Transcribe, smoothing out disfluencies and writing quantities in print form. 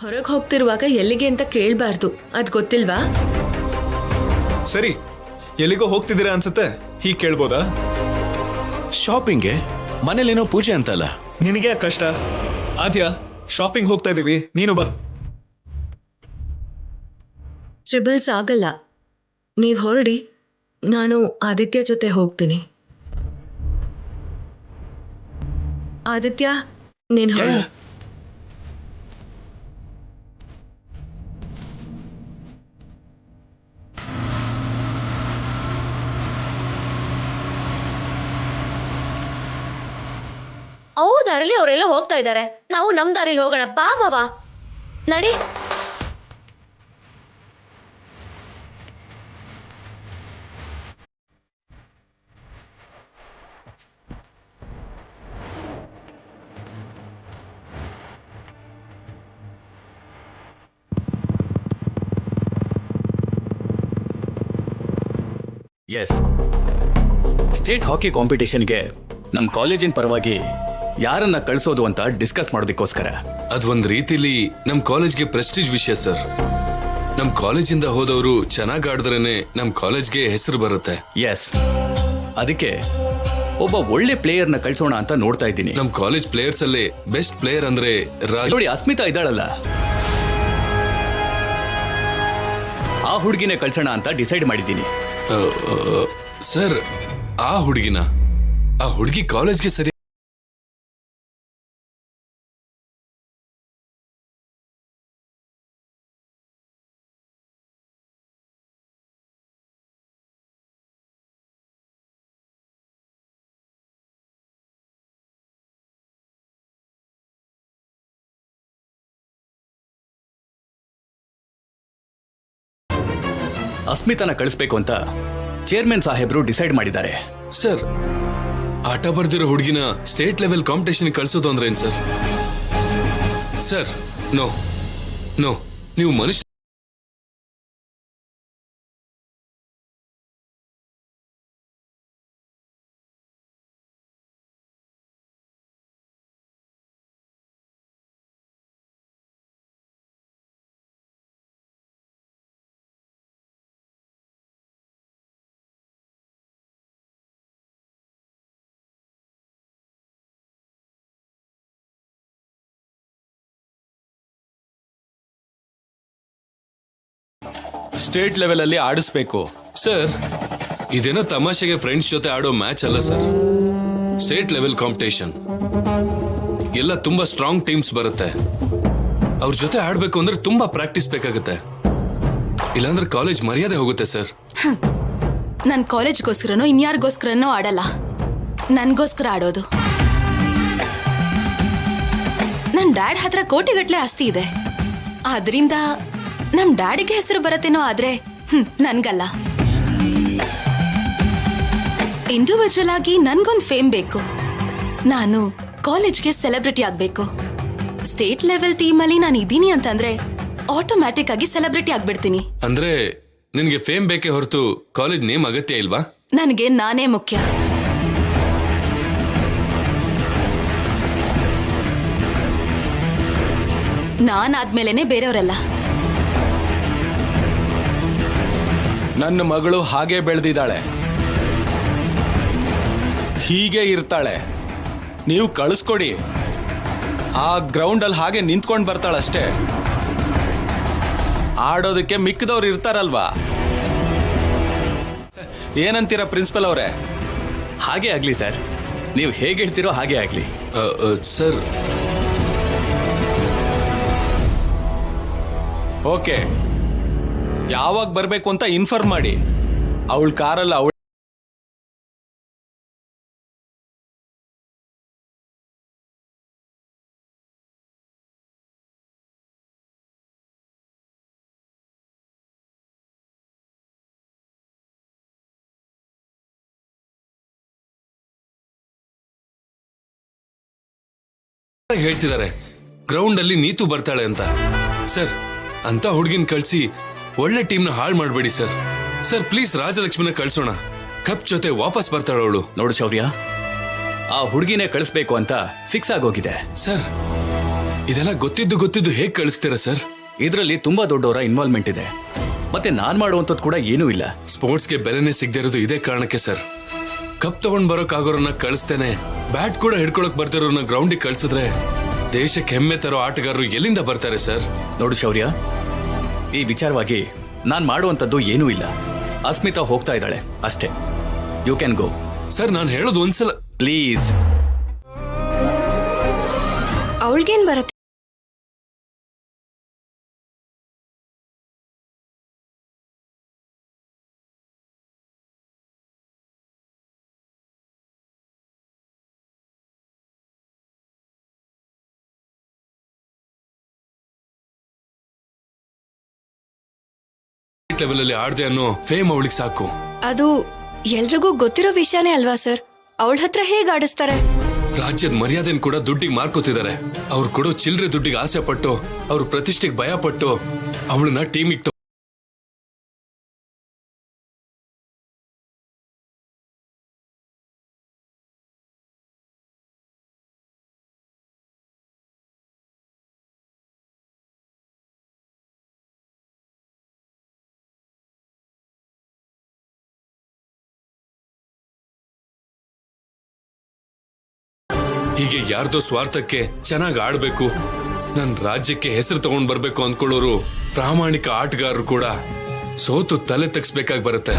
ಹೊರಗೆ ಹೋಗ್ತಿರುವಾಗ ಎಲ್ಲಿಗೆ ಅಂತ ಕೇಳಬಾರ್ದು, ಅದ್ ಗೊತ್ತಿಲ್ವಾ? ಸರಿ, ಎಲ್ಲಿಗೋ ಹೋಗ್ತಿದ್ದೀರಾ ಅನ್ಸುತ್ತೆ, ಹೀಗೆ ಕೇಳ್ಬೋದಾ? ಶಾಪಿಂಗ್ಗೆ, ಮನೇಲೇನೋ ಪೂಜೆ ಅಂತಲ್ಲ. ನಿನಗೆ ಕಷ್ಟ. ಆದ್ಯಾ, ಶಾಪಿಂಗ್ ಹೋಗ್ತಾ ಇದೀವಿ, ನೀನು ಬಾ. ಟ್ರಿಬಲ್ಸ್ ಆಗಲ್ಲ, ನೀವ್ ಹೊರಡಿ, ನಾನು ಆದಿತ್ಯ ಜೊತೆ ಹೋಗ್ತೀನಿ. ಆದಿತ್ಯ, ನೀನ್ ಹೊರಡು. ಅವ್ರ ದಾರಿಲಿ ಅವರೆಲ್ಲ ಹೋಗ್ತಾ ಇದ್ದಾರೆ, ನಾವು ನಮ್ ದಾರಿಲಿ ಹೋಗೋಣ. ಬಾ ಬಾಬಾ, ನಡಿ. ಎಸ್, ಸ್ಟೇಟ್ ಹಾಕಿ ಕಾಂಪಿಟೇಷನ್ಗೆ ನಮ್ಮ ಕಾಲೇಜಿನ ಪರವಾಗಿ ಯಾರನ್ನ ಕಳಿಸೋದು ಅಂತ ಡಿಸ್ಕಸ್ ಮಾಡೋದಕ್ಕೋಸ್ಕರ. ಅದೊಂದ್ ರೀತಿಲಿ ನಮ್ ಕಾಲೇಜ್ಗೆ ಪ್ರೆಸ್ಟೀಜ್ ವಿಷಯ ಸರ್. ನಮ್ ಕಾಲೇಜಿಂದ ಹೋದವರು ಚೆನ್ನಾಗಿ ಆಡಿದ್ರೇನೆ ನಮ್ ಕಾಲೇಜ್ಗೆ ಹೆಸರು ಬರುತ್ತೆ. ಎಸ್, ಅದಕ್ಕೆ ಒಬ್ಬ ಒಳ್ಳೆ ಪ್ಲೇಯರ್ನ ಕಳ್ಸೋಣ ಅಂತ ನೋಡ್ತಾ ಇದ್ದೀನಿ. ನಮ್ ಕಾಲೇಜ್ ಪ್ಲೇಯರ್ಸ್ ಅಲ್ಲೇ ಬೆಸ್ಟ್ ಪ್ಲೇಯರ್ ಅಂದ್ರೆ ನೋಡಿ, ಅಸ್ಮಿತಾ ಇದ್ದಾಳಲ್ಲ, ಆ ಹುಡುಗಿನೇ ಕಳ್ಸೋಣ ಅಂತ ಡಿಸೈಡ್ ಮಾಡಿದ್ದೀನಿ. ಸರ್, ಆ ಹುಡುಗಿ ಕಾಲೇಜ್ಗೆ ಸರಿ. ಅಸ್ಮಿತಾನ ಕಳಿಸ್ಬೇಕು ಅಂತ ಚೇರ್ಮನ್ ಸಾಹೇಬ್ರು ಡಿಸೈಡ್ ಮಾಡಿದ್ದಾರೆ. ಸರ್, ಆಟ ಬರ್ದಿರೋ ಹುಡುಗಿನ ಸ್ಟೇಟ್ ಲೆವೆಲ್ ಕಾಂಪಿಟೇಷನ್ ಕಳ್ಸೋದು ಅಂದ್ರೆ ಏನ್ ಸರ್? ಸರ್, ನೋ ನೋ, ನೀವು ಮನುಷ್ಯ. ಸ್ಟೇಟ್ ಲೆವೆಲ್ ಅಲ್ಲಿ ಆಡಿಸ್ಬೇಕು. ಸರ್, ಇದೇನೋ ತಮಾಷೆಗೆ ಫ್ರೆಂಡ್ಸ್ ಜೊತೆ ಆಡೋ ಮ್ಯಾಚ್ ಅಲ್ಲ ಸರ್. ಸ್ಟೇಟ್ ಲೆವೆಲ್ ಕಾಂಪಿಟೇಷನ್ ಎಲ್ಲ ತುಂಬಾ ಸ್ಟ್ರಾಂಗ್ ಟೀಮ್ಸ್ ಬರುತ್ತೆ. ಅವ್ರ ಜೊತೆ ಆಡ್ಬೇಕು ಅಂದ್ರೆ ತುಂಬಾ ಪ್ರಾಕ್ಟೀಸ್ ಬೇಕಾಗುತ್ತೆ, ಇಲ್ಲಾಂದ್ರೆ ಕಾಲೇಜ್ ಮರ್ಯಾದೆ ಹೋಗುತ್ತೆ ಸರ್. ನನ್ ಕಾಲೇಜ್ಗೋಸ್ಕರನೋ ಇನ್ಯಾರಿಗೋಸ್ಕರನೋ ಆಡಲ್ಲ, ನನ್ಗೋಸ್ಕರ ಆಡೋದು. ನನ್ ಡ್ಯಾಡ್ ಹತ್ರ ಕೋಟಿಗಟ್ಲೆ ಆಸ್ತಿ ಇದೆ, ಆದ್ರಿಂದ ನಮ್ ಡ್ಯಾಡಿಗೆ ಹೆಸರು ಬರತ್ತೇನೋ, ಆದ್ರೆ ನನ್ಗಲ್ಲ. ಇಂಡಿವಿಜುವಲ್ ಆಗಿ ನನ್ಗೊಂದು ಫೇಮ್ ಬೇಕು. ನಾನು ಕಾಲೇಜ್ಗೆ ಸೆಲೆಬ್ರಿಟಿ ಆಗ್ಬೇಕು. ಸ್ಟೇಟ್ ಲೆವೆಲ್ ಟೀಮ್ ಅಲ್ಲಿ ನಾನು ಇದ್ದೀನಿ ಅಂತಂದ್ರೆ ಆಟೋಮ್ಯಾಟಿಕ್ ಆಗಿ ಸೆಲೆಬ್ರಿಟಿ ಆಗ್ಬಿಡ್ತೀನಿ. ಅಂದ್ರೆ ನಿನ್ಗೆ ಫೇಮ್ ಬೇಕೇ ಹೊರತು ಕಾಲೇಜ್ ನೇಮ್ ಅಗತ್ಯ ಇಲ್ವಾ? ನನಗೆ ನಾನೇ ಮುಖ್ಯ. ನಾನಾದ್ಮೇಲೆನೆ ಬೇರೆಯವರೆಲ್ಲ. ನನ್ನ ಮಗಳು ಹಾಗೆ ಬೆಳೆದಿದ್ದಾಳೆ, ಹೀಗೆ ಇರ್ತಾಳೆ. ನೀವು ಕಳಿಸ್ಕೊಡಿ, ಆ ಗ್ರೌಂಡ್ ಅಲ್ಲಿ ಹಾಗೆ ನಿಂತ್ಕೊಂಡು ಬರ್ತಾಳಷ್ಟೇ. ಆಡೋದಕ್ಕೆ ಮಿಕ್ಕಿದವ್ರು ಇರ್ತಾರಲ್ವಾ? ಏನಂತೀರಾ ಪ್ರಿನ್ಸಿಪಲ್ ಅವರೇ? ಹಾಗೆ ಆಗ್ಲಿ ಸರ್, ನೀವು ಹೇಗೆ ಹೇಳ್ತೀರೋ ಹಾಗೆ ಆಗ್ಲಿ. ಸರ್, ಓಕೆ, ಯಾವಾಗ ಬರಬೇಕು ಅಂತ ಇನ್ಫಾರ್ಮ್ ಮಾಡಿ. ಅವಳ ಕಾರಲ್ಲ, ಅವಳ ಹೇಳ್ತಿದ್ದಾರೆ ಗ್ರೌಂಡ್ ಅಲ್ಲಿ ನೀತು ಬರ್ತಾಳೆ ಅಂತ. ಸರ್, ಅಂತ ಹುಡುಗಿನ ಕಳ್ಸಿ ಒಳ್ಳೆ ಟೀಮ್ ನ ಹಾಳು ಮಾಡಬೇಡಿ ಸರ್. ಸರ್ ಪ್ಲೀಸ್, ರಾಜಲಕ್ಷ್ಮಿನ ಕಳ್ಸೋಣ, ಕಪ್ ಜೊತೆ ವಾಪಸ್ ಬರ್ತಾಳೆ ಅವಳು. ನೋಡು ಶೌರ್ಯ, ಆ ಹುಡುಗಿನೇ ಕಳಿಸ್ಬೇಕು ಅಂತ ಫಿಕ್ಸ್ ಆಗೋಗಿದೆ. ಸರ್, ಇದೆಲ್ಲ ಗೊತ್ತಿದ್ದು ಹೇಗ್ ಕಳಿಸ್ತೀರಾ ಸರ್? ಇದರಲ್ಲಿ ತುಂಬಾ ದೊಡ್ಡವರ ಇನ್ವಾಲ್ವ್ಮೆಂಟ್ ಇದೆ. ಮತ್ತೆ ನಾನ್ ಮಾಡುವಂಥದ್ದು ಕೂಡ ಏನೂ ಇಲ್ಲ. ಸ್ಪೋರ್ಟ್ಸ್ಗೆ ಬೆಲೆನೇ ಸಿಗದೆ ಇರೋದು ಇದೇ ಕಾರಣಕ್ಕೆ ಸರ್. ಕಪ್ ತಗೊಂಡ್ ಬರೋಕ್ಕಾಗೋರನ್ನ ಕಳಿಸ್ತೇನೆ, ಬ್ಯಾಟ್ ಕೂಡ ಹಿಡ್ಕೊಳಕ್ ಬರ್ತಿರೋರ್ನ ಗ್ರೌಂಡಿಗೆ ಕಳ್ಸಿದ್ರೆ ದೇಶಕ್ಕೆ ಹೆಮ್ಮೆ ತರೋ ಆಟಗಾರರು ಎಲ್ಲಿಂದ ಬರ್ತಾರೆ ಸರ್? ನೋಡು ಶೌರ್ಯ, ಈ ವಿಚಾರವಾಗಿ ನಾನ್ ಮಾಡುವಂಥದ್ದು ಏನೂ ಇಲ್ಲ. ಅಸ್ಮಿತಾ ಹೋಗ್ತಾ ಇದ್ದಾಳೆ ಅಷ್ಟೇ. You can go. ಸರ್ ನಾನು ಹೇಳೋದು ಒಂದ್ಸಲ ಪ್ಲೀಸ್. ಅವಳಿಗೇನ್ ಬರುತ್ತೆ? ಲೆವೆಲ್ ಅಲ್ಲಿ ಆಡ್ದೆ ಅನ್ನೋ ಫೇಮ್ ಅವಳಿಗೆ ಸಾಕು. ಅದು ಎಲ್ರಿಗೂ ಗೊತ್ತಿರೋ ವಿಷಯನೇ ಅಲ್ವಾ ಸರ್? ಅವಳ ಹತ್ರ ಹೇಗ್ ಆಡಿಸ್ತಾರೆ? ರಾಜ್ಯದ ಮರ್ಯಾದೆನ್ ಕೂಡ ದುಡ್ಡಿಗೆ ಮಾರ್ಕೋತಿದ್ದಾರೆ. ಅವ್ರು ಕೊಡೋ ಚಿಲ್ಲರೆ ದುಡ್ಡಿಗೆ ಆಸೆ ಪಟ್ಟು, ಅವ್ರ ಪ್ರತಿಷ್ಠೆಗೆ ಭಯ ಪಟ್ಟು ಅವಳನ್ನ ಟೀಮಿಗೆ ಹೀಗೆ ಯಾರ್ದೋ ಸ್ವಾರ್ಥಕ್ಕೆ ಚೆನ್ನಾಗಿ ಆಡ್ಬೇಕು, ನನ್ ರಾಜ್ಯಕ್ಕೆ ಹೆಸರು ತಗೊಂಡ್ ಬರ್ಬೇಕು ಅಂದ್ಕೊಳ್ಳೋರು ಪ್ರಾಮಾಣಿಕ ಆಟಗಾರರು ಕೂಡ ಸೋತು ತಲೆ ತಗ್ಸ್ಬೇಕಾಗಿ ಬರುತ್ತೆ.